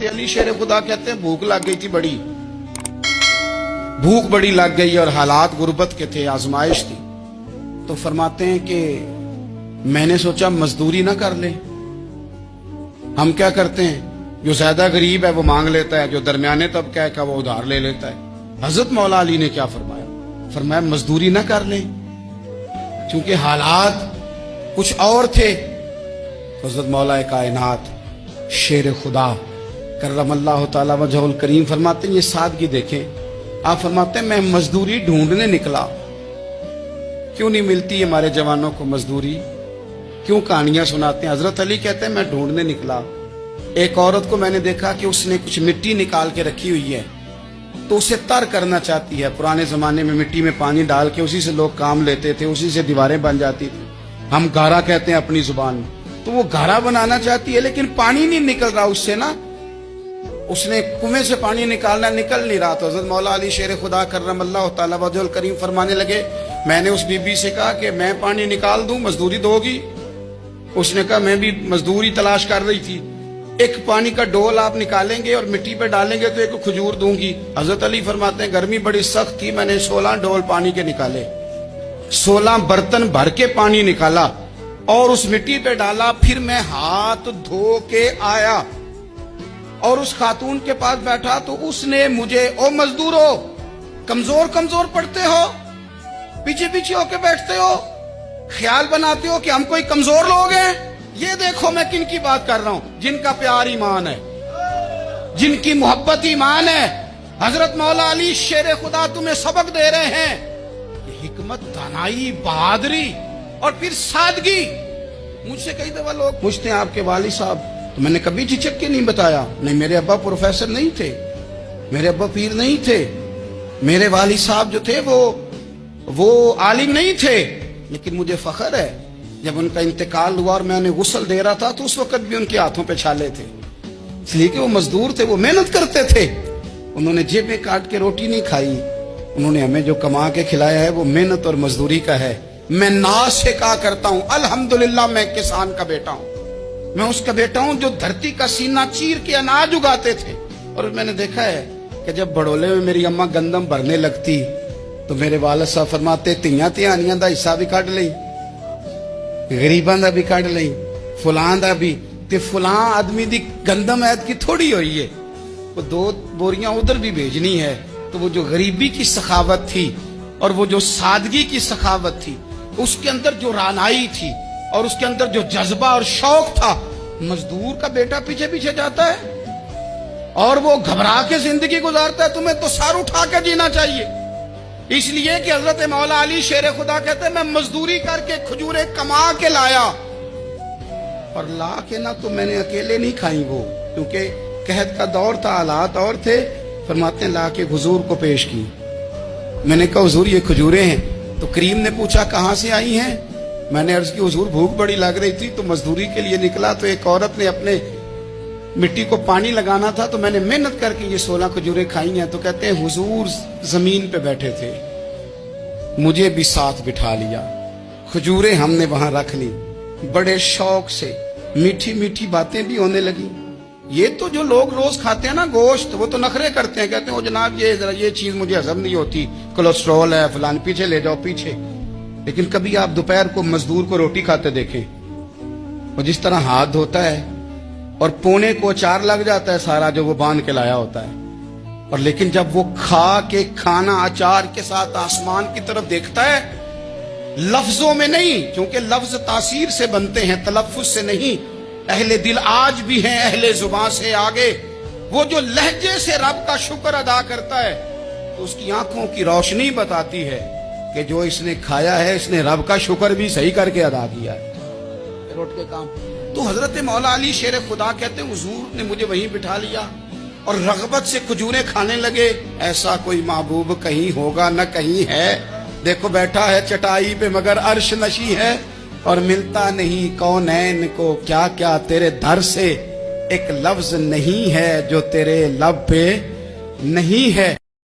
अली शेर खुदा कहते हैं भूख लग गई थी बड़ी, भूख बड़ी लग गई और हालात गुर्बत के थे, आजमाइश थी। तो फरमाते हैं कि मैंने सोचा मजदूरी ना कर ले। हम क्या करते हैं, जो ज्यादा गरीब है वो मांग लेता है, जो दरमियाने तबका है का वो उधार ले लेता है। हजरत मौला अली ने क्या फरमाया, फरमाया मजदूरी ना कर ले, क्योंकि हालात कुछ और थे। हजरत मौला कायनात शेर खुदा करमल्लाहु ताला वजहुल करीम फरमाते हैं, ये सादगी देखें। आप फरमाते हैं मैं मजदूरी ढूंढने निकला, क्यों नहीं मिलती हमारे जवानों को मजदूरी, क्यों कहानियां सुनाते हैं। हजरत अली कहते हैं मैं ढूंढने निकला, एक औरत को मैंने देखा कि उसने कुछ मिट्टी निकाल के रखी हुई है, तो उसे तर करना चाहती है। पुराने जमाने में मिट्टी में पानी डाल के उसी से लोग काम लेते थे, उसी से दीवारें बन जाती थी, हम गारा कहते हैं अपनी जुबान में। तो वो गारा बनाना चाहती है, लेकिन पानी नहीं निकल रहा उससे ना, उसने कुएं से पानी निकालना, निकल नहीं रहा। तो हजरत मौला अली शेर खुदा करमल्लाहु ताला वजहुल करीम फरमाने लगे, मैंने उस बीबी से कहा कि मैं पानी निकाल दूं, मजदूरी दोगी? उसने कहा मैं भी मजदूरी तलाश कर रही थी, एक पानी का डोल आप निकालेंगे और मिट्टी पे डालेंगे तो एक खजूर दूंगी। हजरत अली फरमाते हैं गर्मी बड़ी सख्त थी, मैंने 16 डोल पानी के निकाले, 16 बर्तन भर के पानी निकाला और उस मिट्टी पे डाला। फिर मैं हाथ धो के आया और उस खातून के पास बैठा, तो उसने मुझे, ओ मजदूरो कमजोर कमजोर पड़ते हो, पीछे पीछे होके बैठते हो, ख्याल बनाते हो कि हम कोई कमजोर लोग हैं। ये देखो मैं किन की बात कर रहा हूं, जिनका प्यार ईमान है, जिनकी मोहब्बत ईमान है। हजरत मौला अली शेर खुदा तुम्हें सबक दे रहे हैं कि हिकमत, दानाई, बहादुरी और फिर सादगी। मुझसे कई दफा लोग पूछते हैं आपके वालिद साहब, तो मैंने कभी झिझक के नहीं बताया, नहीं मेरे अब्बा प्रोफेसर नहीं थे, मेरे अब्बा पीर नहीं थे, मेरे वालिद साहब जो थे वो आलिम नहीं थे, लेकिन मुझे फख्र है जब उनका इंतकाल हुआ और मैं उन्हें गुस्ल दे रहा था तो उस वक्त भी उनके हाथों पे छाले थे, इसलिए कि वो मजदूर थे, वो मेहनत करते थे। उन्होंने जेबें काट के रोटी नहीं खाई, उन्होंने हमें जो कमा के खिलाया है वो मेहनत और मजदूरी का है। मैं नाज से कहा करता हूं अल्हम्दुलिल्लाह मैं किसान का बेटा हूं, मैं उसका बेटा हूं जो धरती का सीना चीर के अनाज उगाते थे। और मैंने देखा है कि जब बड़ोले में मेरी अम्मा गंदम भरने लगती तो मेरे वालिद साहब फरमाते तियां धियानियां दा हिस्सा भी कढ़ लई, गरीबां दा भी कढ़ लई, फुलां दा भी, ते फुलां आदमी दी गंदम ऐद की थोड़ी हुई है, वो 2 बोरियां उधर भी भेजनी है। तो वो जो गरीबी की सखावत थी और वो जो सादगी की सखावत थी, उसके अंदर जो रानाई थी और उसके अंदर जो जज्बा और शौक था, मजदूर का बेटा पीछे पीछे जाता है और वो घबरा के जिंदगी गुजारता है। तुम्हें तो सर उठा के जीना चाहिए। इसलिए कि हजरत मौला अली शेर खुदा कहते हैं मैं मजदूरी करके खजूरें कमा के लाया, और ला के ना तो मैंने अकेले नहीं खाई वो, क्योंकि कहत का दौर था, हालात और थे। फरमाते हैं ला के हुजूर को पेश की। मैंने कहा हुजूर ये खजूरें हैं। तो करीम ने पूछा कहां से आई हैं? मैंने अर्ज की हुजूर भूख बड़ी लग रही थी तो मजदूरी के लिए निकला, तो एक औरत ने अपने मिट्टी को पानी लगाना था तो मैंने मेहनत करके ये 16 खजूरें खाई हैं। तो कहते हैं हुजूर जमीन पे बैठे थे, मुझे भी साथ बिठा लिया, खजूरें हमने वहां रख ली, बड़े शौक से मीठी मीठी बातें भी होने लगी। ये तो जो लोग रोज खाते हैं ना गोश्त, वो तो नखरे करते हैं, कहते हैं ओ जनाब ये चीज मुझे हजम नहीं होती, कोलेस्ट्रॉल है फलान, पीछे ले जाओ पीछे। लेकिन कभी आप दोपहर को मजदूर को रोटी खाते देखें, वो जिस तरह हाथ धोता है और पोने को अचार लग जाता है सारा जो वो बांध के लाया होता है, और लेकिन जब वो खा के खाना अचार के साथ आसमान की तरफ देखता है, लफ्जों में नहीं, क्योंकि लफ्ज तासीर से बनते हैं, तलफ्फुज से नहीं। अहले दिल आज भी हैं अहले जुबान से आगे। वो जो लहजे से रब का शुक्र अदा करता है तो उसकी आंखों की रोशनी बताती है कि जो इसने खाया है इसने रब का शुक्र भी सही करके अदा किया है। रोट के काम। तो हजरत मौला अली शेर खुदा कहते हैं हुजूर ने मुझे वहीं बिठा लिया और रगबत से खजूरें खाने लगे। ऐसा कोई महबूब कहीं होगा न कहीं है, देखो बैठा है चटाई पे मगर अर्श नशी है, और मिलता नहीं कौनैन को क्या क्या तेरे दर से, एक लफ्ज नहीं है जो तेरे लब पे नहीं है।